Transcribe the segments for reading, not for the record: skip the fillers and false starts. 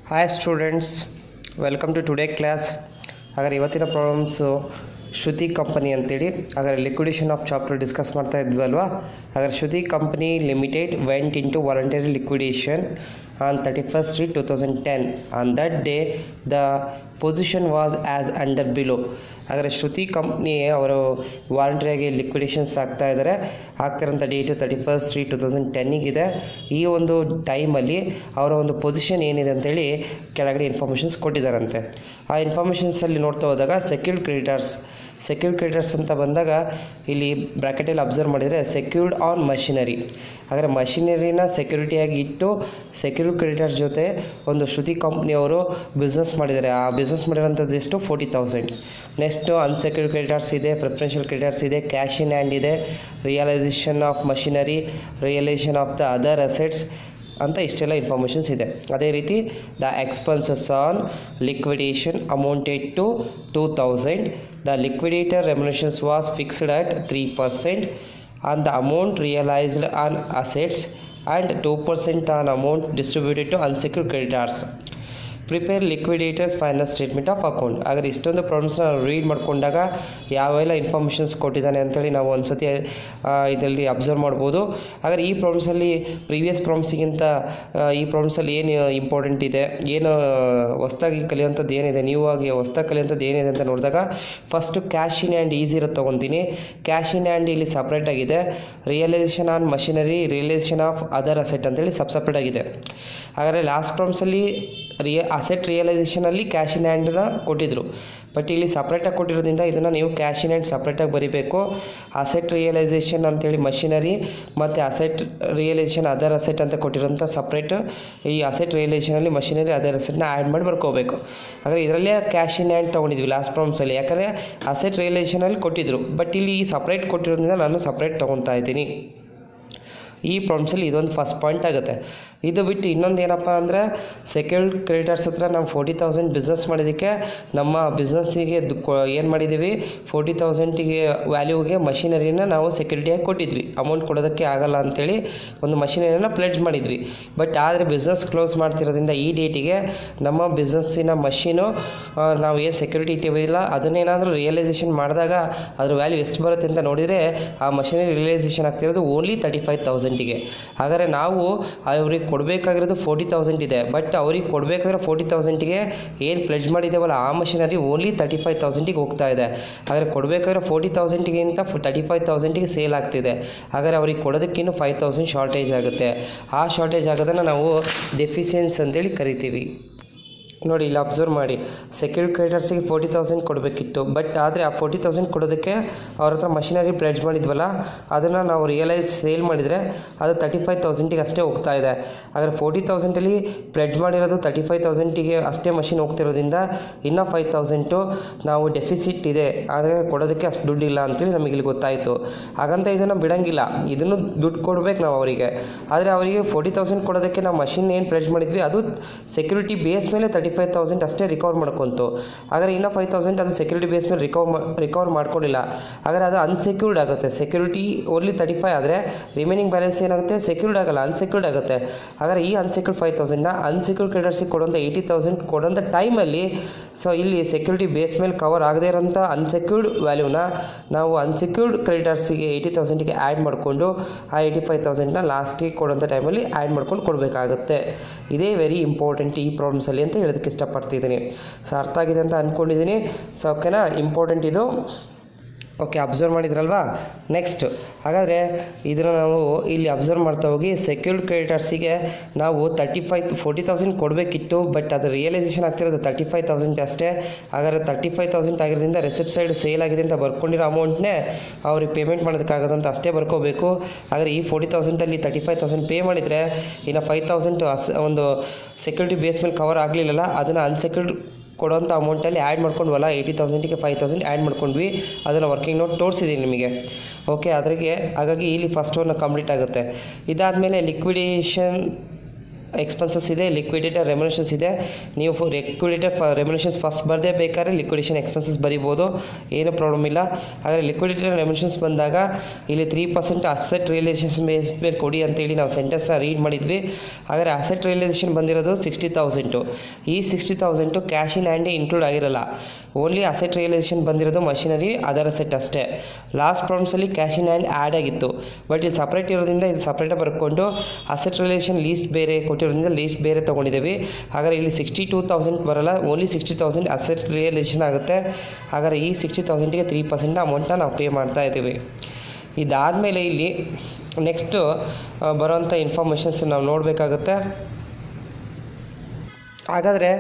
Hi students, welcome to today class. ಹಾಗಾದ್ರೆ ಇವತ್ತಿನ problems ಶ್ರುತಿ company ಅಂತೇಳಿ. ಹಾಗಾದ್ರೆ ಲಿಕ್ವಿಡೇಷನ್ ಆಫ್ ಚಾಪ್ಟರ್ ಡಿಸ್ಕಸ್ ಮಾಡ್ತಾ ಇದ್ವಲ್ವಾ. ಹಾಗಾದ್ರೆ Shruti company limited went into voluntary liquidation on 31st May 2010. On that day the position was as under below. ಹಾಗಾದರೆ ಶ್ರುತಿ company ಅವರು ವಾಲಂಟ್ರಿಯಾಗಿ ಲಿಕ್ವಿಡೇಷನ್ಸ್ ಆಗ್ತಾರಂಥ date 31st May 2010 ಇದೆ. ಈ ಒಂದು ಟೈಮಲ್ಲಿ ಅವರ ಒಂದು ಪೊಸಿಷನ್ ಏನಿದೆ ಅಂತೇಳಿ ಕೆಳಗಡೆ ಇನ್ಫಾರ್ಮೇಷನ್ಸ್ ಕೊಟ್ಟಿದ್ದಾರಂತೆ. ಆ ಇನ್ಫಾರ್ಮೇಷನ್ಸಲ್ಲಿ ನೋಡ್ತಾ ಹೋದಾಗ ಸೆಕ್ಯೂರ್ಡ್ ಕ್ರೆಡಿಟರ್ಸ್ ಅಂತ ಬಂದಾಗ ಇಲ್ಲಿ ಬ್ರ್ಯಾಕೆಟಲ್ಲಿ ಅಬ್ಸರ್ವ್ ಮಾಡಿದರೆ ಸೆಕ್ಯೂರ್ಡ್ ಆನ್ ಮಷಿನರಿ. ಹಾಗಾದರೆ ಮಷಿನರಿನ ಸೆಕ್ಯೂರಿಟಿಯಾಗಿ ಇಟ್ಟು ಸೆಕ್ಯೂರ್ಡ್ ಕ್ರೆಡಿಟರ್ಸ್ ಜೊತೆ ಒಂದು ಶ್ರುತಿ ಕಂಪ್ನಿಯವರು ಬಿಸ್ನೆಸ್ ಮಾಡಿದ್ದಾರೆ. ಆ ಬಿಸ್ನೆಸ್ ಮಾಡಿರೋಂಥದ್ದು ಎಷ್ಟು 40,000. ನೆಕ್ಸ್ಟು ಅನ್ಸೆಕ್ಯೂರ್ಡ್ ಕ್ರೆಡಿಟರ್ಸ್ ಇದೆ, ಪ್ರಿಫರೆನ್ಷಿಯಲ್ ಕ್ರೆಡಿಟರ್ಸ್ ಇದೆ, ಕ್ಯಾಶ್ ಇನ್ ಹ್ಯಾಂಡ್ ಇದೆ, realisation of machinery, realisation of the other assets ಅಂತ ಇಷ್ಟೆಲ್ಲ ಇನ್ಫಾರ್ಮೇಷನ್ಸ್ ಇದೆ. ಅದೇ ರೀತಿ the expenses on liquidation amounted to 2,000. The liquidator remunerations was fixed at 3% on the amount realized on assets and 2% on amount distributed to unsecured creditors. Prepare liquidators final statement of account. ಹಾಗಾದ್ರೆ ಇಷ್ಟೊಂದು ಪ್ರಾಬ್ಲಮ್ಸ್ನ ನಾವು read ಮಾಡ್ಕೊಂಡಾಗ ಯಾವೆಲ್ಲ informations ಕೊಟ್ಟಿದ್ದಾನೆ ಅಂತೇಳಿ ನಾವು ಒಂದು ಸತಿ ಇದರಲ್ಲಿ ಅಬ್ಸರ್ವ್ ಮಾಡ್ಬೋದು. ಹಾಗಾದ್ರೆ ಈ ಪ್ರಾಬ್ಲಮ್ಸಲ್ಲಿ ಪ್ರೀವಿಯಸ್ ಪ್ರಾಬ್ಲಮ್ಸಿಗಿಂತ ಈ ಪ್ರಾಬ್ಲಮ್ಸಲ್ಲಿ ಏನು ಇಂಪಾರ್ಟೆಂಟ್ ಇದೆ, ಏನು ಹೊಸ್ದಾಗಿ ಕಲಿಯುವಂಥದ್ದು ಏನಿದೆ, ನೀವಾಗಿ ಹೊಸ್ದಾಗಿ ಕಲಿಯುವಂಥದ್ದು ಏನಿದೆ ಅಂತ ನೋಡಿದಾಗ first cash in hand easy ಇರೋದು ತೊಗೊತೀನಿ. ಕ್ಯಾಶ್ ಇನ್ ಹ್ಯಾಂಡ್ ಇಲ್ಲಿ ಸಪ್ರೇಟಾಗಿದೆ. Realisation on machinery, realisation of other asset ಅಂತೇಳಿ ಸಪ್ರೇಟಾಗಿದೆ. ಹಾಗಾದರೆ ಲಾಸ್ಟ್ ಪ್ರಾಬ್ಲಮ್ಸಲ್ಲಿ ಅಸೆಟ್ ರಿಯಲೈಸೇಷನಲ್ಲಿ ಕ್ಯಾಶ್ ಇನ್ ಹ್ಯಾಂಡನ್ನ ಕೊಟ್ಟಿದ್ದರು, ಬಟ್ ಇಲ್ಲಿ ಸಪ್ರೇಟಾಗಿ ಕೊಟ್ಟಿರೋದ್ರಿಂದ ಇದನ್ನು ನೀವು ಕ್ಯಾಶ್ ಇನ್ ಹ್ಯಾಂಡ್ ಸಪ್ರೇಟಾಗಿ ಬರೀಬೇಕು. ಅಸೆಟ್ ರಿಯಲೈಸೇಷನ್ ಅಂತೇಳಿ ಮಷಿನರಿ ಮತ್ತು ಅಸೆಟ್ ರಿಯಲೈಸೇಷನ್ ಅದರ್ ಅಸೆಟ್ ಅಂತ ಕೊಟ್ಟಿರೋಂಥ ಸಪ್ರೇಟ್ ಈ ಅಸೆಟ್ ರಿಯಲೈಸೇಷನಲ್ಲಿ ಮಷಿನರಿ ಅದರ್ ಅಸೆಟ್ನ ಆ್ಯಡ್ ಮಾಡಿ ಬರ್ಕೋಬೇಕು. ಹಾಗಾದರೆ ಇದರಲ್ಲೇ ಕ್ಯಾಶ್ ಇನ್ ಹ್ಯಾಂಡ್ ತೊಗೊಂಡಿದ್ವಿ ಲಾಸ್ಟ್ ಪ್ರಾಬ್ಲಮ್ಸಲ್ಲಿ, ಯಾಕಂದರೆ ಅಸೆಟ್ ರಿಯಲೈಸೇಷನಲ್ಲಿ ಕೊಟ್ಟಿದ್ದರು, ಬಟ್ ಇಲ್ಲಿ ಈ ಸಪ್ರೇಟ್ ಕೊಟ್ಟಿರೋದ್ರಿಂದ ನಾನು ಸಪ್ರೇಟ್ ತೊಗೊತಾ ಇದ್ದೀನಿ. ಈ ಪ್ರಾಬ್ಲಮ್ಸಲ್ಲಿ ಇದೊಂದು ಫಸ್ಟ್ ಪಾಯಿಂಟ್ ಆಗುತ್ತೆ. ಇದು ಬಿಟ್ಟು ಇನ್ನೊಂದು ಏನಪ್ಪ ಅಂದರೆ ಸೆಕ್ಯೂರ್ಡ್ ಕ್ರೆಡಿಟರ್ಸ್ ಹತ್ರ ನಾವು 40,000 ಬಿಸ್ನೆಸ್ ಮಾಡಿದ್ದಕ್ಕೆ ನಮ್ಮ ಬಿಸ್ನೆಸ್ಸಿಗೆ ಏನು ಮಾಡಿದ್ದೀವಿ 40,000ಗೆ ವ್ಯಾಲ್ಯೂಗೆ ಮಷಿನರಿನ ನಾವು ಸೆಕ್ಯೂರಿಟಿಯಾಗಿ ಕೊಟ್ಟಿದ್ವಿ. ಅಮೌಂಟ್ ಕೊಡೋದಕ್ಕೆ ಆಗಲ್ಲ ಅಂಥೇಳಿ ಒಂದು ಮಷಿನರಿನ ಪ್ಲೆಡ್ಜ್ ಮಾಡಿದ್ವಿ. ಬಟ್ ಆದರೆ ಬಿಸ್ನೆಸ್ ಕ್ಲೋಸ್ ಮಾಡ್ತಿರೋದ್ರಿಂದ ಈ ಡೇಟಿಗೆ ನಮ್ಮ ಬಿಸ್ನೆಸ್ಸಿನ ಮಷೀನು ನಾವು ಏನು ಸೆಕ್ಯೂರಿಟಿ ಇಟ್ಟಿಲ್ಲ ಅದನ್ನೇನಾದರೂ ರಿಯಲೈಸೇಷನ್ ಮಾಡಿದಾಗ ಅದ್ರ ವ್ಯಾಲ್ಯೂ ಎಷ್ಟು ಬರುತ್ತೆ ಅಂತ ನೋಡಿದರೆ ಆ ಮಷಿನರಿ ರಿಯಲೈಸೇಷನ್ ಆಗ್ತಿರೋದು ಓನ್ಲಿ 35,000ಗೆ. ಹಾಗಾದರೆ ನಾವು ಅವ್ರಿಗೆ ಕೊಡಬೇಕಾಗಿರೋದು 40,000 ಇದೆ, ಬಟ್ ಅವ್ರಿಗೆ ಕೊಡಬೇಕಾಗಿರೋ 40,000ಗೆ ಏನು ಪ್ಲೆಡ್ಜ್ ಮಾಡಿದ್ದೇವಲ್ಲ ಆ ಮಷಿನರಿ ಓನ್ಲಿ 35,000ಗೆ ಹೋಗ್ತಾ ಇದೆ. ಹಾಗಾದರೆ ಕೊಡಬೇಕಾಗಿರೋ 40,000ಗಿಂತ 35,000ಗೆ ಸೇಲ್ ಆಗ್ತಿದೆ. ಹಾಗಾದರೆ ಅವ್ರಿಗೆ ಕೊಡೋದಕ್ಕಿನ್ನೂ 5,000 ಶಾರ್ಟೇಜ್ ಆಗುತ್ತೆ. ಆ ಶಾರ್ಟೇಜ್ ಆಗೋದನ್ನು ನಾವು ಡೆಫಿಷಿಯನ್ಸಿ ಅಂತೇಳಿ ಕರಿತೀವಿ. ನೋಡಿ ಇಲ್ಲಿ ಅಬ್ಸರ್ವ್ ಮಾಡಿ, ಸೆಕ್ಯೂರ್ಡ್ ಕ್ರೆಡಿಟರ್ಸಿಗೆ 40,000 ಕೊಡಬೇಕಿತ್ತು, ಬಟ್ ಆದರೆ ಆ 40,000 ಕೊಡೋದಕ್ಕೆ ಅವ್ರ ಹತ್ರ ಮಷಿನರಿ ಪ್ಲೆಡ್ಜ್ ಮಾಡಿದ್ವಲ್ಲ ಅದನ್ನು ನಾವು ರಿಯಲೈಸ್ ಸೇಲ್ ಮಾಡಿದರೆ ಅದು 35,000ಗೆ ಅಷ್ಟೇ ಹೋಗ್ತಾ ಇದೆ. ಹಾಗಾದರೆ 40,000ಅಲ್ಲಿ ಪ್ಲೆಡ್ಜ್ ಮಾಡಿರೋದು 35,000ಗೆ ಅಷ್ಟೇ ಮಷಿನ್ ಹೋಗ್ತಿರೋದ್ರಿಂದ ಇನ್ನೂ 5,000 ನಾವು ಡೆಫಿಸಿಟ್ ಇದೆ, ಆದರೆ ಕೊಡೋದಕ್ಕೆ ಅಷ್ಟು ದುಡ್ಡಿಲ್ಲ ಅಂತೇಳಿ ನಮಗೆ ಇಲ್ಲಿ ಗೊತ್ತಾಯಿತು. ಹಾಗಂತ ಇದನ್ನು ಬಿಡೋಂಗಿಲ್ಲ, ಇದನ್ನು ದುಡ್ಡು ಕೊಡಬೇಕು ನಾವು ಅವರಿಗೆ. ಆದರೆ ಅವರಿಗೆ 40,000 ಕೊಡೋದಕ್ಕೆ ನಾವು ಮಷಿನ್ ಏನು ಪ್ಲೆಡ್ಜ್ ಮಾಡಿದ್ವಿ ಅದು ಸೆಕ್ಯೂರಿಟಿ ಬೇಸ್ ಮೇಲೆ 35,000 ಅಷ್ಟೇ ರಿಕವರ್ ಮಾಡ್ಕೊಂತು. ಹಾಗಾದರೆ ಇನ್ನೂ 5,000 ಅದು ಸೆಕ್ಯೂರಿಟಿ ಬೇಸ್ ಮೇಲೆ ರಿಕವರ್ ಮಾಡ್ಕೊಂಡಿಲ್ಲ. ಹಾಗಾದರೆ ಅದು ಅನ್ಸೆಕ್ಯೂರ್ಡ್ ಆಗುತ್ತೆ. ಸೆಕ್ಯೂರಿಟಿ ಓನ್ಲಿ 35 ಆದರೆ ರಿಮೈನಿಂಗ್ ಬ್ಯಾಲೆನ್ಸ್ ಏನಾಗುತ್ತೆ ಸೆಕ್ಯೂರ್ಡ್ ಆಗಲ್ಲ, ಅನ್ಸೆಕ್ಯೂರ್ಡ್ ಆಗುತ್ತೆ. ಹಾಗಾದರೆ ಈ ಅನ್ಸೆಕ್ಯೂರ್ಡ್ 5,000ನ ಅನ್ಸೆಕ್ಯೂರ್ಡ್ ಕ್ರೆಡಿಟರ್ಸಿಗೆ ಕೊಡೋಂಥ 80,000 ಕೊಡೋಂಥ ಟೈಮಲ್ಲಿ ಇಲ್ಲಿ ಸೆಕ್ಯೂರಿಟಿ ಬೇಸ್ ಮೇಲೆ ಕವರ್ ಆಗದೇ ಇರೋಂಥ ಅನ್ಸೆಕ್ಯೂರ್ಡ್ ವ್ಯಾಲ್ಯೂನ ನಾವು ಅನ್ಸೆಕ್ಯೂರ್ಡ್ ಕ್ರೆಡಿಟರ್ಸಿಗೆ 80,000ಗೆ ಆ್ಯಡ್ ಮಾಡಿಕೊಂಡು ಆ 85,000ನ ಲಾಸ್ಟ್ಗೆ ಕೊಡೋಂಥ ಟೈಮಲ್ಲಿ ಆ್ಯಡ್ ಮಾಡ್ಕೊಂಡು ಕೊಡಬೇಕಾಗುತ್ತೆ. ಇದೇ ವೆರಿ ಇಂಪಾರ್ಟೆಂಟ್ ಈ ಪ್ರಾಬ್ಲಮ್ಸಲ್ಲಿ ಅಂತ ಹೇಳೋದಕ್ಕೆ ಇಷ್ಟಪಡ್ತಿದ್ದೀನಿ. ಸೊ ಅರ್ಥ ಆಗಿದೆ ಅಂತ ಅಂದ್ಕೊಂಡಿದ್ದೀನಿ. ಸೊ ಓಕೆನಾ, ಇಂಪಾರ್ಟೆಂಟ್ ಇದು. Okay, observe ಮಾಡಿದ್ರಲ್ವಾ. ನೆಕ್ಸ್ಟ್ ಹಾಗಾದರೆ ಇದನ್ನು ನಾವು ಇಲ್ಲಿ ಅಬ್ಸರ್ವ್ ಮಾಡ್ತಾ ಹೋಗಿ ಸೆಕ್ಯೂರ್ಡ್ ಕ್ರೆಡಿಟರ್ಸಿಗೆ ನಾವು 40,000 ಕೊಡಬೇಕಿತ್ತು, ಬಟ್ ಅದು ರಿಯಲೈಸೇಷನ್ ಆಗ್ತಿರೋದು 35,000 ಅಷ್ಟೇ. ಹಾಗಾದರೆ 35,000 ಆಗಿರೋದ್ರಿಂದ ರೆಸಿಪ್ಟ್ ಸೈಡ್ ಸೇಲ್ ಆಗಿದೆ ಅಂತ ಬರ್ಕೊಂಡಿರೋ ಅಮೌಂಟ್ನೇ ಅವ್ರಿಗೆ ಪೇಮೆಂಟ್ ಮಾಡೋದಕ್ಕಾಗೋದಂತ ಅಷ್ಟೇ ಬರ್ಕೋಬೇಕು. ಹಾಗಾದರೆ ಈ 40,000ಅಲ್ಲಿ 35,000 ಪೇ ಮಾಡಿದರೆ ಇನ್ನು 5,000 ಒಂದು ಸೆಕ್ಯೂರಿಟಿ ಬೇಸ್ ಮೇಲೆ ಕವರ್ ಆಗಲಿಲ್ಲಲ್ಲ, ಅದನ್ನು ಅನ್ಸೆಕ್ಯೂರ್ಡ್ ಕೊಡೋಂಥ ಅಮೌಂಟಲ್ಲಿ ಆ್ಯಡ್ ಮಾಡ್ಕೊಂಡ್ವಲ್ಲ 80,000ಗೆ 5,000 ಆ್ಯಡ್ ಮಾಡ್ಕೊಂಡ್ವಿ. ಅದನ್ನು ವರ್ಕಿಂಗ್ ನೋಟ್ ತೋರಿಸಿದ್ದೀನಿ ನಿಮಗೆ. ಓಕೆ, ಅದ್ರಿಗೆ ಹಾಗಾಗಿ ಇಲ್ಲಿ ಫಸ್ಟ್ ಒನ್ ಕಂಪ್ಲೀಟ್ ಆಗುತ್ತೆ. ಇದಾದಮೇಲೆ ಲಿಕ್ವಿಡೇಷನ್ ಎಕ್ಸ್ಪೆನ್ಸಸ್ ಇದೆ, ಲಿಕ್ವಿಡೇಟೆಡ್ ರೆಮ್ಯುನರೇಷನ್ಸ್ ಇದೆ. ನೀವು ಲಿಕ್ವಿಡೇಟೆಡ್ ರೆಮ್ಯುನರೇಷನ್ಸ್ ಫಸ್ಟ್ ಬರದೇ ಬೇಕಾದ್ರೆ ಲಿಕ್ವಿಡೇಷನ್ ಎಕ್ಸ್ಪೆನ್ಸಸ್ ಬರಿಬೋದು, ಏನು ಪ್ರಾಬ್ಲಮ್ ಇಲ್ಲ. ಹಾಗಾದರೆ ಲಿಕ್ವಿಡೇಟೆಡ್ ರೆಮ್ಯುನರೇಷನ್ಸ್ ಬಂದಾಗ ಇಲ್ಲಿ 3% ಅಸೆಟ್ ರಿಯಲೈಸೇಷನ್ ಬೇಸ್ ಮೇಲೆ ಕೊಡಿ ಅಂತೇಳಿ ನಾವು ಸೆಂಟೆನ್ಸ್ನ ರೀಡ್ ಮಾಡಿದ್ವಿ. ಹಾಗಾದರೆ ಅಸೆಟ್ ರಿಯಲೈಸೇಷನ್ ಬಂದಿರೋದು 60,000. ಈ 60,000 ಕ್ಯಾಶ್ ಇನ್ ಹ್ಯಾಂಡ್ ಇನ್ಕ್ಲೂಡ್ ಆಗಿರಲ್ಲ. ಓನ್ಲಿ ಅಸೆಟ್ ರಿಯಲೈಸೇಷನ್ ಬಂದಿರೋದು ಮಷಿನರಿ, ಅದರ್ ಅಸೆಟ್ ಅಷ್ಟೇ. ಲಾಸ್ಟ್ ಪ್ರಾಬ್ಲಮ್ಸಲ್ಲಿ ಕ್ಯಾಶ್ ಇನ್ ಹ್ಯಾಂಡ್ ಆ್ಯಡ್ ಆಗಿತ್ತು, ಬಟ್ ಇದು ಸಪ್ರೇಟ್ ಇರೋದ್ರಿಂದ ಇದು ಸಪ್ರೇಟಾಗಿ ಬರ್ಕೊಂಡು ಅಸೆಟ್ ರಿಯಲೈಸೇಷನ್ ಲೀಸ್ಟ್ ಬೇರೆ ಕೊಟ್ಟಿರೋದ್ರಿಂದ ಲೀಸ್ಟ್ ಬೇರೆ ತೊಗೊಂಡಿದ್ದೀವಿ. ಹಾಗಾದರೆ ಇಲ್ಲಿ 62,000 ಬರಲ್ಲ, ಓನ್ಲಿ 60,000 ಅಸೆಟ್ ರಿಯಲೈಸೇಷನ್ ಆಗುತ್ತೆ. ಹಾಗಾದರೆ ಈ 60,000ಗೆ 3% ಅಮೌಂಟನ್ನ ನಾವು ಪೇ ಮಾಡ್ತಾ ಇದ್ದೀವಿ. ಇದಾದಮೇಲೆ ಇಲ್ಲಿ ನೆಕ್ಸ್ಟು ಬರೋವಂಥ ಇನ್ಫಾರ್ಮೇಷನ್ಸ್ ನಾವು ನೋಡಬೇಕಾಗುತ್ತೆ. ಹಾಗಾದರೆ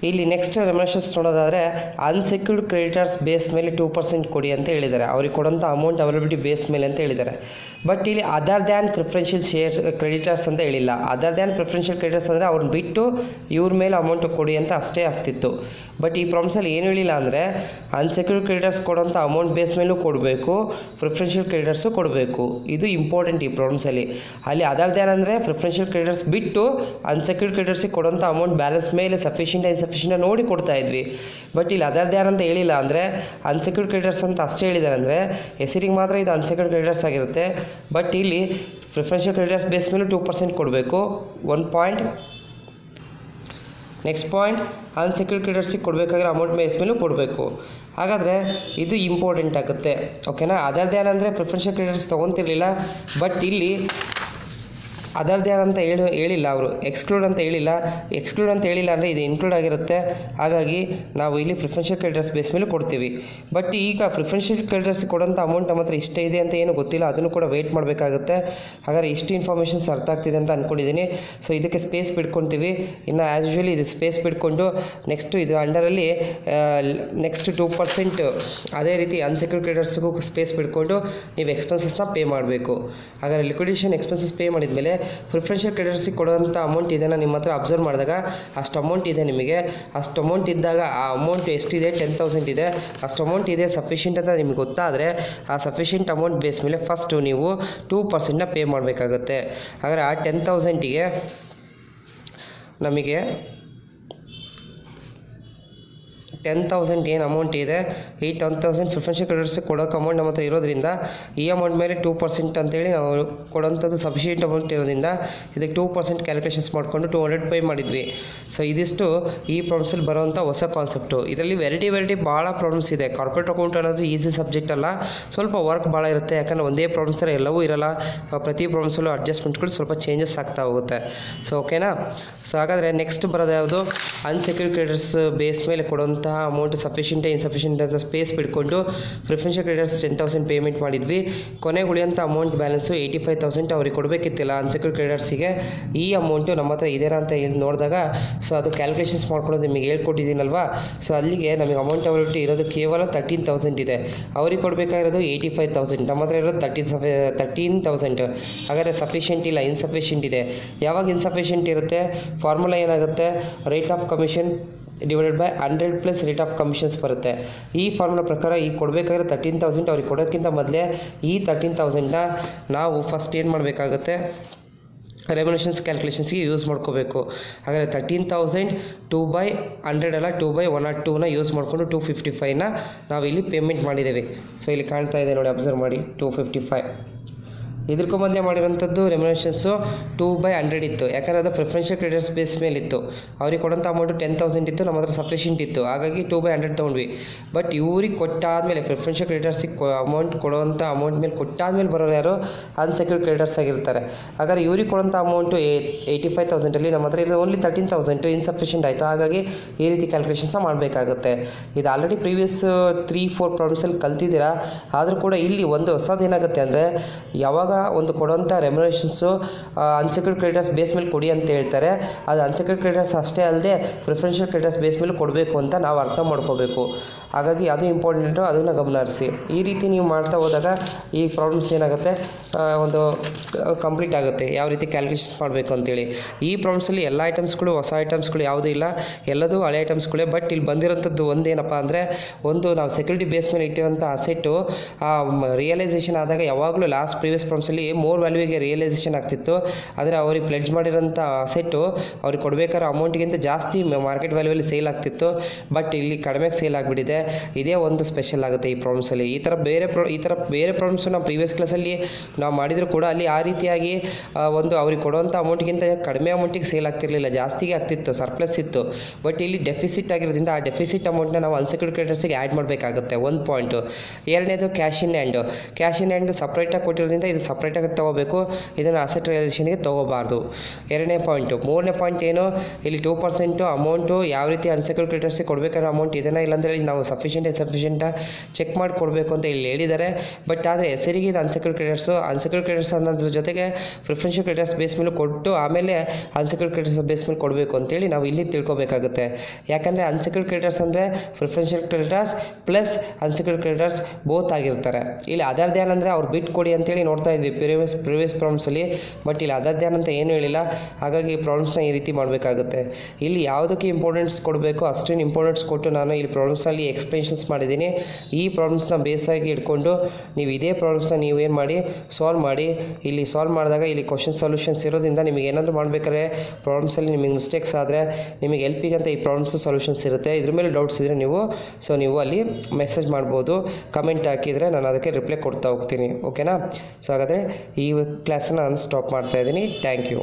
ಇಲ್ಲಿ ನೆಕ್ಸ್ಟ್ ರೆಮ್ಯುನರೇಷನ್ಸ್ ನೋಡೋದಾದರೆ ಅನ್ಸೆಕ್ಯೂರ್ಡ್ ಕ್ರೆಡಿಟರ್ಸ್ ಬೇಸ್ ಮೇಲೆ 2% ಕೊಡಿ ಅಂತ ಹೇಳಿದ್ದಾರೆ. ಅವ್ರಿಗೆ ಕೊಡೋಂಥ ಅಮೌಂಟ್ ಅವೈಲಬಿಲಿಟಿ ಬೇಸ್ ಮೇಲೆ ಅಂತ ಹೇಳಿದ್ದಾರೆ. ಬಟ್ ಇಲ್ಲಿ other than preferential shares creditors ಅಂತ ಹೇಳಿಲ್ಲ. ಅದರ್ ದ್ಯಾನ್ ಪ್ರಿಫರೆನ್ಷಿಯಲ್ ಕ್ರೆಡಿಟರ್ಸ್ ಅಂದರೆ ಅವ್ರನ್ನ ಬಿಟ್ಟು ಇವ್ರ ಮೇಲೆ ಅಮೌಂಟ್ ಕೊಡಿ ಅಂತ ಅಷ್ಟೇ ಆಗ್ತಿತ್ತು. ಬಟ್ ಈ ಪ್ರಾಬ್ಲಮ್ಸಲ್ಲಿ ಏನು ಹೇಳಿಲ್ಲ ಅಂದರೆ ಅನ್ಸೆಕ್ಯೂರ್ಡ್ ಕ್ರೆಡಿಟರ್ಸ್ ಕೊಡೋಂಥ ಅಮೌಂಟ್ ಬೇಸ್ ಮೇಲೂ ಕೊಡಬೇಕು, ಪ್ರಿಫರೆನ್ಷಿಯಲ್ ಕ್ರೆಡಿಟರ್ಸು ಕೊಡಬೇಕು. ಇದು ಇಂಪಾರ್ಟೆಂಟ್ ಈ ಪ್ರಾಬ್ಲಮ್ಸಲ್ಲಿ. ಅಲ್ಲಿ ಅದರ್ ದ್ಯಾನ್ ಅಂದರೆ ಪ್ರಿಫರೆನ್ಷಿಯಲ್ ಕ್ರೆಡಿಟರ್ಸ್ ಬಿಟ್ಟು ಅನ್ಸೆಕ್ಯೂರ್ಡ್ ಕ್ರೆಡಿಟರ್ಸಿಗೆ ಕೊಡೋಂಥ ಅಮೌಂಟ್ ಬ್ಯಾಲೆನ್ಸ್ ಮೇಲೆ ಸಫಿಷಿಯೆಂಟ್ ಇನ್ಸಫಿಷಿಯೆಂಟ್ ನೋಡಿ ಕೊಡ್ತಾ ಇದ್ವಿ. ಬಟ್ ಇಲ್ಲಿ ಅದರ್ ದ್ಯಾನ್ ಅಂತ ಹೇಳಿಲ್ಲ ಅಂದರೆ ಅನ್ಸೆಕ್ಯೂರ್ಡ್ ಕ್ರೆಡಿಟರ್ಸ್ ಅಂತ ಅಷ್ಟೇ ಹೇಳಿದ್ದಾರೆ. ಅಂದರೆ ಹೆಸರಿಗೆ ಮಾತ್ರ ಇದು ಅನ್ಸೆಕ್ಯೂರ್ಡ್ ಕ್ರೆಡಿಟರ್ಸ್ ಆಗಿರುತ್ತೆ. ಬಟ್ ಇಲ್ಲಿ ಪ್ರಿಫರೆನ್ಷಿಯಲ್ ಕ್ರೆಡಿಟರ್ಸ್ ಬೇಸ್ ಮೇಲೂ 2% ಕೊಡಬೇಕು. 1 ಪಾಯಿಂಟ್. ನೆಕ್ಸ್ಟ್ ಪಾಯಿಂಟ್, ಅನ್ಸೆಕ್ಯೂರ್ಡ್ ಕ್ರೆಡಿಟರ್ಸಿಗೆ ಕೊಡಬೇಕಾಗಿರೋ ಅಮೌಂಟ್ ಬೇಸ್ ಮೇಲೂ ಕೊಡಬೇಕು. ಹಾಗಾದರೆ ಇದು ಇಂಪಾರ್ಟೆಂಟ್ ಆಗುತ್ತೆ, ಓಕೆನಾ. ಅದರ್ ದ್ಯಾನ್ ಅಂದರೆ ಪ್ರಿಫರೆನ್ಷಿಯಲ್ ಕ್ರೆಡಿಟರ್ಸ್ ತೊಗೊತಿರ್ಲಿಲ್ಲ, ಬಟ್ ಇಲ್ಲಿ ಅದರ್ ದ್ಯಾನ್ ಅಂತ ಹೇಳಿಲ್ಲ ಅವರು, ಎಕ್ಸ್ಕ್ಲೂಡ್ ಅಂತ ಹೇಳಿಲ್ಲ. ಎಕ್ಸ್ಕ್ಲೂಡ್ ಅಂತ ಹೇಳಿಲ್ಲ ಅಂದರೆ ಇದು ಇನ್ಕ್ಲೂಡ್ ಆಗಿರುತ್ತೆ. ಹಾಗಾಗಿ ನಾವು ಇಲ್ಲಿ ಪ್ರಿಫರೆನ್ಷಿಯಲ್ ಕ್ರೆಡಿಟರ್ಸ್ ಬೇಸ್ ಮೇಲೆ ಕೊಡ್ತೀವಿ. ಬಟ್ ಈಗ ಪ್ರಿಫರೆನ್ಷಿಯಲ್ ಕ್ರೆಡಿಟರ್ಸ್ ಕೊಡೋಂಥ ಅಮೌಂಟ್ ನಮ್ಮ ಹತ್ರ ಇಷ್ಟ ಇದೆ ಅಂತ ಏನು ಗೊತ್ತಿಲ್ಲ, ಅದನ್ನು ಕೂಡ ವೆಯ್ಟ್ ಮಾಡಬೇಕಾಗುತ್ತೆ. ಹಾಗಾದರೆ ಇಷ್ಟು ಇನ್ಫಾರ್ಮೇಷನ್ಸ್ ಅರ್ಥ ಆಗ್ತಿದೆ ಅಂತ ಅಂದ್ಕೊಂಡಿದ್ದೀನಿ. ಸೊ ಇದಕ್ಕೆ ಸ್ಪೇಸ್ ಬಿಟ್ಕೊತೀವಿ. ಇನ್ನು ಆ್ಯಸ್ ಯೂಶ್ವಲಿ ಇದು ಸ್ಪೇಸ್ ಬಿಟ್ಕೊಂಡು ನೆಕ್ಸ್ಟು ಇದು ಅಂಡರಲ್ಲಿ ನೆಕ್ಸ್ಟ್ 2% ಅದೇ ರೀತಿ ಅನ್ಸೆಕ್ಯೂರ್ಡ್ ಕ್ರೆಡಿಟರ್ಸ್ಗೂ ಸ್ಪೇಸ್ ಬಿಟ್ಕೊಂಡು ನೀವು ಎಕ್ಸ್ಪೆನ್ಸಸ್ನ ಪೇ ಮಾಡಬೇಕು. ಹಾಗಾದರೆ ಲಿಕ್ವಿಡೇಷನ್ ಎಕ್ಸ್ಪೆನ್ಸಸ್ ಪೇ ಮಾಡಿದ ಮೇಲೆ ಪ್ರಿಫರೆನ್ಷಿಯಲ್ ಕ್ರೆಡಿಟರ್ಸಿಗೆ ಕೊಡುವಂಥ ಅಮೌಂಟ್ ಇದನ್ನು ನಿಮ್ಮ ಹತ್ರ ಅಬ್ಸರ್ವ್ ಮಾಡಿದಾಗ ಅಷ್ಟು ಅಮೌಂಟ್ ಇದೆ ನಿಮಗೆ. ಅಷ್ಟು ಅಮೌಂಟ್ ಇದ್ದಾಗ ಆ ಅಮೌಂಟ್ ಎಷ್ಟಿದೆ, 10,000 ಇದೆ. ಅಷ್ಟು ಅಮೌಂಟ್ ಇದೆ ಸಫಿಷಿಯೆಂಟ್ ಅಂತ ನಿಮ್ಗೆ ಗೊತ್ತಾದರೆ ಆ ಸಫಿಷಿಯೆಂಟ್ ಅಮೌಂಟ್ ಬೇಸ್ ಮೇಲೆ ಫಸ್ಟು ನೀವು 2%ನ ಪೇ ಮಾಡಬೇಕಾಗುತ್ತೆ. ಹಾಗಾದರೆ ಆ 10,000ಗೆ ನಮಗೆ 10,000 ಏನು ಅಮೌಂಟ್ ಇದೆ, ಈ 10,000 ಪ್ರಿಫರೆನ್ಷಿಯಲ್ ಕ್ರೆಡಿಟರ್ಸಿಗೆ ಕೊಡೋಕೆ ಅಮೌಂಟ್ ನಮ್ಮ ಹತ್ರ ಇರೋದ್ರಿಂದ ಈ ಅಮೌಂಟ್ ಮೇಲೆ 2% ಅಂತೇಳಿ ನಾವು ಕೊಡೋಂಥದ್ದು ಸಫಿಷಿಯೆಂಟ್ ಅಮೌಂಟ್ ಇರೋದ್ರಿಂದ ಇದಕ್ಕೆ 2% ಕ್ಯಾಲ್ಕುಲೇಷನ್ಸ್ ಮಾಡಿಕೊಂಡು 200 ಪೇ ಮಾಡಿದ್ವಿ. ಸೊ ಇದಿಷ್ಟು ಈ ಪ್ರಾಬ್ಲಮ್ಸಲ್ಲಿ ಬರೋವಂಥ ಹೊಸ ಕಾನ್ಸೆಪ್ಟು. ಇದರಲ್ಲಿ ವೆರೈಟಿ ಭಾಳ ಪ್ರಾಬ್ಲಮ್ಸ್ ಇದೆ. ಕಾರ್ಪೊರೇಟ್ ಅಕೌಂಟ್ ಅನ್ನೋದು ಈಸಿ ಸಬ್ಜೆಕ್ಟ್ ಅಲ್ಲ, ಸ್ವಲ್ಪ ವರ್ಕ್ ಭಾಳ ಇರುತ್ತೆ. ಯಾಕಂದರೆ ಒಂದೇ ಪ್ರಾಬ್ಲಮ್ಸಲ್ಲಿ ಎಲ್ಲವೂ ಇರಲ್ಲ. ಪ್ರತಿ ಪ್ರಾಬ್ಲಮ್ಸಲ್ಲೂ ಅಡ್ಜಸ್ಟ್ಮೆಂಟ್ಗಳು ಸ್ವಲ್ಪ ಚೇಂಜಸ್ ಆಗ್ತಾ ಹೋಗುತ್ತೆ. ಸೊ ಓಕೆನಾ. ಸೊ ಹಾಗಾದರೆ ನೆಕ್ಸ್ಟ್ ಬರೋದು ಯಾವುದು, ಅನ್ಸೆಕ್ಯೂರ್ಡ್ ಕ್ರೆಡಿಟರ್ಸ್ ಬೇಸ್ ಮೇಲೆ ಕೊಡುವಂಥ ಅಮೌಂಟ್ ಸಫಿಷಿಯೆಂಟ್ ಇನ್ಸಫಿಷಿಯೆಂಟ್ ಅಂತ ಸ್ಪೇಸ್ ಬಿಟ್ಕೊಂಡು ಪ್ರಿಫರೆನ್ಷಿಯಲ್ ಕ್ರೆಡಿಟರ್ಸ್ 10,000 ಪೇಮೆಂಟ್ ಮಾಡಿದ್ವಿ. ಕೊನೆಗೆ ಉಳಿಯೋಂಥ ಅಮೌಂಟ್ ಬ್ಯಾಲೆನ್ಸು 85,000 ಅವ್ರಿಗೆ ಕೊಡಬೇಕಿತ್ತಿಲ್ಲ ಅನ್ಸೆಕ್ಯೂರ್ಡ್ ಕ್ರೆಡಿಟರ್ಸಿಗೆ. ಈ ಅಮೌಂಟು ನಮ್ಮ ಹತ್ರ ಇದೇನಾ ಅಂತ ನೋಡಿದಾಗ ಸೊ ಅದು ಕ್ಯಾಲ್ಕುಲೇಷನ್ಸ್ ಮಾಡ್ಕೊಳ್ಳೋದು ನಿಮಗೆ ಹೇಳ್ಕೊಟ್ಟಿದ್ದೀನಲ್ವಾ. ಸೊ ಅಲ್ಲಿಗೆ ನಮಗೆ ಅಮೌಂಟ್ ಅವೈಲಬಿಲಿಟಿ ಇರೋದು ಕೇವಲ 13,000 ಇದೆ. ಅವ್ರಿಗೆ ಕೊಡಬೇಕಾಗಿರೋದು 85,000, ನಮ್ಮ ಹತ್ರ ಇರೋದು 13,000. ಹಾಗಾದರೆ ಸಫಿಷಿಯೆಂಟ್ ಇಲ್ಲ, ಇನ್ಸಫಿಷಿಯೆಂಟ್ ಇದೆ. ಯಾವಾಗ ಇನ್ಸಫಿಷಿಯೆಂಟ್ ಇರುತ್ತೆ, ಫಾರ್ಮುಲಾ ಏನಾಗುತ್ತೆ, rate of commission divided by 100 plus rate of commissions ಬರುತ್ತೆ. ಈ ಫಾರ್ಮುಲಾ ಪ್ರಕಾರ ಈ ಕೊಡಬೇಕಾಗಿರೋ 13,000 ಅವ್ರಿಗೆ ಕೊಡೋಕ್ಕಿಂತ ಮೊದಲೇ ಈ 13,000ನ ನಾವು ಫಸ್ಟ್ ಏನು ಮಾಡಬೇಕಾಗುತ್ತೆ, ರೆಮ್ಯುನರೇಷನ್ಸ್ ಕ್ಯಾಲ್ಕುಲೇಷನ್ಸ್ಗೆ ಯೂಸ್ ಮಾಡ್ಕೋಬೇಕು. ಹಾಗಾದರೆ 13,000 2/100 ಅಲ್ಲ 2/102ನ ಯೂಸ್ ಮಾಡಿಕೊಂಡು 255ನ ನಾವು ಇಲ್ಲಿ ಪೇಮೆಂಟ್ ಮಾಡಿದ್ದೇವೆ. ಸೊ ಇಲ್ಲಿ ಕಾಣ್ತಾ ಇದೆ ನೋಡಿ, ಅಬ್ಸರ್ವ್ ಮಾಡಿ 255. ಇದಕ್ಕೂ ಮೊದಲೇ ಮಾಡಿರೋಂಥದ್ದು ರೆಮ್ಯುನರೇಷನ್ಸು 2/100 ಇತ್ತು. ಯಾಕಂದರೆ ಅದು ಪ್ರಿಫರೆನ್ಷಿಯಲ್ ಕ್ರೆಡಿಟರ್ಸ್ ಬೇಸ್ ಮೇಲೆ ಇತ್ತು. ಅವ್ರಿಗೆ ಕೊಡೋಂಥ ಅಮೌಂಟು 10,000 ಇತ್ತು, ನಮ್ಮ ಹತ್ರ ಸಫಿಷಿಯೆಂಟ್ ಇತ್ತು. ಹಾಗಾಗಿ 2/100 ತೊಗೊಂಡ್ವಿ. ಬಟ್ ಇವ್ರಿಗೆ ಕೊಟ್ಟಾದಮೇಲೆ ಪ್ರಿಫರೆನ್ಷಿಯಲ್ ಕ್ರೆಡಿಟರ್ಸಿಗೆ ಅಮೌಂಟ್ ಕೊಡೋವಂಥ ಅಮೌಂಟ್ ಮೇಲೆ ಕೊಟ್ಟಾದಮೇಲೆ ಬರೋರು ಯಾರು, ಅನ್ಸೆಕ್ಯೂರ್ಡ್ ಕ್ರೆಡಿಟರ್ಸ್ ಆಗಿರ್ತಾರೆ. ಹಾಗಾದ್ರೆ ಇವ್ರಿಗೆ ಕೊಡೋಂಥ ಅಮೌಂಟು 85,000ಅಲ್ಲಿ ನಮ್ಮ ಹತ್ರ ಇರೋದು ಓನ್ಲಿ 13,000 ಇನ್ಸಫಿಷಿಯೆಂಟ್ ಆಯಿತು. ಹಾಗಾಗಿ ಈ ರೀತಿ ಕ್ಯಾಲ್ಕುಲೇಷನ್ಸ್ನ ಮಾಡಬೇಕಾಗುತ್ತೆ. ಇದು ಆಲ್ರೆಡಿ ಪ್ರೀವಿಯಸ್ 3-4 ಪ್ರಾಬ್ಲಮ್ಸಲ್ಲಿ ಕಲ್ತಿದ್ದೀರಾ. ಆದರೂ ಕೂಡ ಇಲ್ಲಿ ಒಂದು ಹೊಸದು ಏನಾಗುತ್ತೆ ಅಂದರೆ, ಯಾವಾಗ ಒಂದು ಕೊಡೋಂಥ ರೆಮ್ಯುನರೇಷನ್ಸು ಅನ್ಸೆಕ್ಯೂರ್ಡ್ ಕ್ರೆಡಿಟರ್ಸ್ ಬೇಸ್ ಮೇಲೆ ಕೊಡಿ ಅಂತ ಹೇಳ್ತಾರೆ, ಅದು ಅನ್ಸೆಕ್ಯೂರ್ಡ್ ಕ್ರೆಡಿಟರ್ಸ್ ಅಷ್ಟೇ ಅಲ್ಲದೆ ಪ್ರಿಫರೆನ್ಷಿಯಲ್ ಕ್ರೆಡಿಟರ್ಸ್ ಬೇಸ್ ಮೇಲೆ ಕೊಡಬೇಕು ಅಂತ ನಾವು ಅರ್ಥ ಮಾಡ್ಕೋಬೇಕು. ಹಾಗಾಗಿ ಅದು ಇಂಪಾರ್ಟೆಂಟು, ಅದನ್ನು ಗಮನಿಸಿ. ಈ ರೀತಿ ನೀವು ಮಾಡ್ತಾ ಹೋದಾಗ ಈ ಪ್ರಾಬ್ಲಮ್ಸ್ ಏನಾಗುತ್ತೆ, ಒಂದು ಕಂಪ್ಲೀಟ್ ಆಗುತ್ತೆ, ಯಾವ ರೀತಿ ಕ್ಯಾಲ್ಕುಲೇಷನ್ಸ್ ಮಾಡಬೇಕು ಅಂತೇಳಿ. ಈ ಪ್ರಾಬ್ಲಮ್ಸಲ್ಲಿ ಎಲ್ಲ ಐಟಮ್ಸ್ಗಳು ಹೊಸ ಐಟಮ್ಸ್ಗಳು ಯಾವುದೂ ಇಲ್ಲ, ಎಲ್ಲದೂ ಹಳೆ ಐಟಮ್ಸ್ಗಳೇ. ಬಟ್ ಇಲ್ಲಿ ಬಂದಿರೋಂಥದ್ದು ಒಂದೇನಪ್ಪ ಅಂದರೆ, ಒಂದು ನಾವು ಸೆಕ್ಯೂರಿಟಿ ಬೇಸ್ ಮೇಲೆ ಇಟ್ಟಿರೋಂಥ ಅಸೆಟ್ಟು ರಿಯಲೈಸೇಷನ್ ಆದಾಗ ಯಾವಾಗಲೂ ಲಾಸ್ಟ್ ಪ್ರೀವಿಯಸ್ ಪ್ರಾಬ್ಲಮ್ಸ್ ಪ್ರಾಬ್ಲಮ್ಸಲ್ಲಿ ಮೋರ್ ವ್ಯಾಲ್ಯೂಗೆ ರಿಯಲೈಸೇಷನ್ ಆಗ್ತಿತ್ತು. ಅಂದರೆ ಅವ್ರಿಗೆ ಪ್ಲೆಡ್ಜ್ ಮಾಡಿರೋಂಥ ಅಸೆಟ್ಟು ಅವ್ರಿಗೆ ಕೊಡಬೇಕಾದ್ರೆ ಅಮೌಂಟ್ಗಿಂತ ಜಾಸ್ತಿ ಮಾರ್ಕೆಟ್ ವ್ಯಾಲ್ಯೂಯಲ್ಲಿ ಸೇಲ್ ಆಗ್ತಿತ್ತು. ಬಟ್ ಇಲ್ಲಿ ಕಡಿಮೆಗೆ ಸೇಲ್ ಆಗಿಬಿಟ್ಟಿದೆ. ಇದೇ ಒಂದು ಸ್ಪೆಷಲ್ ಆಗುತ್ತೆ ಈ ಪ್ರಾಬ್ಲಮ್ಸಲ್ಲಿ. ಈ ಥರ ಬೇರೆ ಪ್ರಾಬ್ಲಮ್ಸು ನಾವು ಪ್ರೀವಿಯಸ್ ಕ್ಲಾಸಲ್ಲಿ ನಾವು ಮಾಡಿದರೂ ಕೂಡ ಅಲ್ಲಿ ಆ ರೀತಿಯಾಗಿ ಒಂದು ಅವ್ರಿಗೆ ಕೊಡುವಂಥ ಅಮೌಂಟ್ಗಿಂತ ಕಡಿಮೆ ಅಮೌಂಟಿಗೆ ಸೇಲ್ ಆಗ್ತಿರಲಿಲ್ಲ, ಜಾಸ್ತಿಗೆ ಆಗ್ತಿತ್ತು, ಸರ್ಪ್ಲಸ್ ಇತ್ತು. ಬಟ್ ಇಲ್ಲಿ ಡೆಫಿಸಿಟ್ ಆಗಿರೋದ್ರಿಂದ ಆ ಡೆಫಿಸಿಟ್ ಅಮೌಂಟ್ನ ನಾವು ಅನ್ಸೆಕ್ಯೂರ್ಡ್ ಕ್ರೆಡಿಟರ್ಸ್ಗೆ ಆ್ಯಡ್ ಮಾಡಬೇಕಾಗುತ್ತೆ, ಒಂದು ಪಾಯಿಂಟು. ಎರಡನೇದು ಕ್ಯಾಶ್ ಇನ್ ಹ್ಯಾಂಡ್ ಸಪ್ರೇಟಾಗಿ ಕೊಟ್ಟಿರೋದ್ರಿಂದ ಇದು ಸಪ್ರೇಟಾಗಿ ತೊಗೋಬೇಕು, ಇದನ್ನು ಅಸೆಟ್ ರಿಯಲೈಸೇಷನ್ಗೆ ತೊಗೋಬಾರ್ದು. ಎರಡನೇ ಪಾಯಿಂಟು. ಮೂರನೇ ಪಾಯಿಂಟ್ ಏನು, ಇಲ್ಲಿ 2% ಅಮೌಂಟು ಯಾವ ರೀತಿ ಅನ್ಸೆಕ್ಯೂರ್ಡ್ ಕ್ರೆಡಿಟರ್ಸ್ಗೆ ಕೊಡಬೇಕಾದ್ರೆ ಅಮೌಂಟ್ ಇದನ್ನು ಇಲ್ಲಾಂದರೆ ಇಲ್ಲಿ ನಾವು ಸಫಿಷಿಯೆಂಟ್ ಚೆಕ್ ಮಾಡಿ ಕೊಡಬೇಕು ಅಂತ ಇಲ್ಲಿ ಹೇಳಿದ್ದಾರೆ. ಬಟ್ ಆದರೆ ಹೆಸರಿಗೆ ಇದು ಅನ್ಸೆಕ್ಯೂರ್ಡ್ ಕ್ರೆಡಿಟರ್ಸ್ ಅನ್ನೋದ್ರ ಜೊತೆಗೆ ಪ್ರಿಫರೆನ್ಷಿಯಲ್ ಕ್ರೆಡಿಟರ್ಸ್ ಬೇಸ್ ಮೇಲೆ ಕೊಟ್ಟು ಆಮೇಲೆ ಅನ್ಸೆಕ್ಯೂರ್ಡ್ ಕ್ರೆಡಿಟರ್ಸ್ ಬೇಸ್ ಮೇಲೆ ಕೊಡಬೇಕು ಅಂತೇಳಿ ನಾವು ಇಲ್ಲಿ ತಿಳ್ಕೊಬೇಕಾಗುತ್ತೆ. ಯಾಕಂದರೆ ಅನ್ಸೆಕ್ಯೂರ್ಡ್ ಕ್ರೆಡಿಟರ್ಸ್ ಅಂದರೆ preferential creditors plus unsecured creditors both ಆಗಿರ್ತಾರೆ. ಇಲ್ಲಿ ಅದರ್ ದ್ಯಾನ್ ಅಂದರೆ ಅವ್ರು ಬಿಟ್ಟು ಕೊಡಿ ಅಂತೇಳಿ ನೋಡ್ತಾ ಇದ್ವಿ ಪ್ರಿವಿಯಸ್ ಪ್ರಾಬ್ಲಮ್ಸಲ್ಲಿ. ಬಟ್ ಇಲ್ಲಿ ಅದರ್ ದ್ಯಾನ್ ಅಂತ ಏನೂ ಹೇಳಿಲ್ಲ. ಹಾಗಾಗಿ ಈ ಪ್ರಾಬ್ಲಮ್ಸ್ನ ಈ ರೀತಿ ಮಾಡಬೇಕಾಗುತ್ತೆ. ಇಲ್ಲಿ ಯಾವುದಕ್ಕೆ ಇಂಪಾರ್ಟೆನ್ಸ್ ಕೊಡಬೇಕು ಅಷ್ಟೇನು ಇಂಪಾರ್ಟೆನ್ಸ್ ಕೊಟ್ಟು ನಾನು ಇಲ್ಲಿ ಪ್ರಾಬ್ಲಮ್ಸಲ್ಲಿ ಎಕ್ಸ್ಪ್ಲೇಷನ್ಸ್ ಮಾಡಿದ್ದೀನಿ. ಈ ಪ್ರಾಬ್ಲಮ್ಸ್ನ ಬೇಸಾಗಿ ಇಟ್ಕೊಂಡು ನೀವು ಇದೇ ಪ್ರಾಬ್ಲಮ್ಸ್ನ ನೀವೇನು ಮಾಡಿ ಸಾಲ್ವ್ ಮಾಡಿ. ಇಲ್ಲಿ ಸಾಲ್ವ್ ಮಾಡಿದಾಗ ಇಲ್ಲಿ ಕ್ವಶನ್ ಸೊಲ್ಯೂಷನ್ಸ್ ಇರೋದ್ರಿಂದ ನಿಮಗೆ ಏನಾದರೂ ಮಾಡಬೇಕಾದ್ರೆ ಪ್ರಾಬ್ಲಮ್ಸಲ್ಲಿ ನಿಮಗೆ ಮಿಸ್ಟೇಕ್ಸ್ ಆದರೆ ನಿಮಗೆ ಹೆಲ್ಪಿಗಂತ ಈ ಪ್ರಾಬ್ಲಮ್ಸು ಸೊಲ್ಯೂಷನ್ಸ್ ಇರುತ್ತೆ. ಇದ್ರ ಮೇಲೆ ಡೌಟ್ಸ್ ಇದ್ದರೆ ನೀವು ಅಲ್ಲಿ ಮೆಸೇಜ್ ಮಾಡ್ಬೋದು, ಕಮೆಂಟ್ ಹಾಕಿದರೆ ನಾನು ಅದಕ್ಕೆ ರಿಪ್ಲೈ ಕೊಡ್ತಾ ಹೋಗ್ತೀನಿ. ಓಕೆನಾ? ಸೊ ಹಾಗಾದರೆ ಈ ಕ್ಲಾಸನ್ನು ನಾನು ಸ್ಟಾಪ್ ಮಾಡ್ತಾಯಿದ್ದೀನಿ. Thank you.